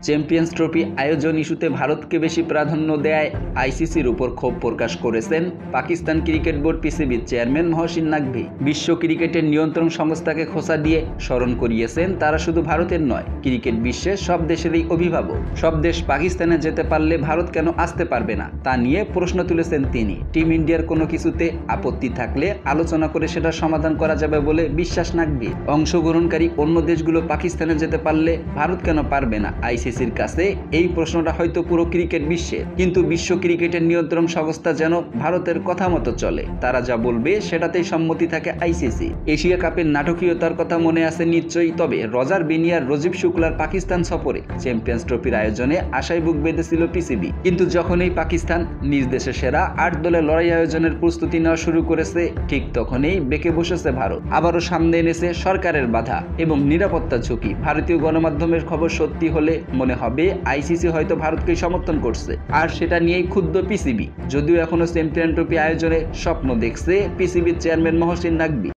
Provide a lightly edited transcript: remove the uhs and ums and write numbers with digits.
Champions trophy আয়োজন ইস্যুতে ভারতকে বেশি প্রাধান্য দেয় আইসিসির উপর ক্ষোভ প্রকাশ করেছেন পাকিস্তান ক্রিকেট বোর্ড পিসিবির চেয়ারম্যান মহসিন নাকভি। বিশ্ব ক্রিকেটের নিয়ন্ত্রণ সংস্থাকে খোঁচা দিয়ে স্মরণ করিয়েছেন তারা শুধু ভারতের নয়, ক্রিকেট বিশ্বের সব দেশেরই অভিভাবক। সব দেশ পাকিস্তানে যেতে পারলে ভারত কেন আসতে পারবে না তা নিয়ে প্রশ্ন তুলেছেন তিনি। টিম ইন্ডিয়ার কোনো কিছুতে আপত্তি থাকলে আলোচনা করে সেটা সমাধান করা যাবে বলে বিশ্বাস নাকভি। অংশগ্রহণকারী অন্য দেশগুলো পাকিস্তানে যেতে পারলে ভারত কেন পারবে না? আইসিসির কাছে এই প্রশ্নটা হয়তো পুরো ক্রিকেট বিশ্বে, কিন্তু বিশ্ব ক্রিকেটের নিয়ন্ত্রণ সংস্থা যেন ভারতের কথা মতো চলে। তারা যা বলবে সেটাতেই সম্মতি থাকে আইসিসি। এশিয়া কাপের নাটকীয়তার কথা মনে আছে নিশ্চয়ই, তবে রজার বিনিয়ার রজিব শুক্লার পাকিস্তান সফরে চ্যাম্পিয়ন্স ট্রফির আয়োজনে আশায় বুক বেঁধেছিল পিসিবি, কিন্তু যখনই পাকিস্তান নিজ দেশে সেরা 8 দলের লড়াই আয়োজনের প্রস্তুতি নেওয়া শুরু করেছে, ঠিক তখনই বেঁকে বসেছে ভারত। আবারও সামনে এনেছে সরকারের বাধা এবং নিরাপত্তা ঝুঁকি। ভারতীয় গণমাধ্যমের খবর সত্যি হলে মনে হবে আইসিসি হয়তো ভারতকে সমর্থন করছে, আর সেটা নিয়েই ক্ষুব্ধ পিসিবি। যদিও এখনো চ্যাম্পিয়ন ট্রফি আয়োজনে স্বপ্ন দেখছে পিসিবির চেয়ারম্যান মহসিন নাকভি।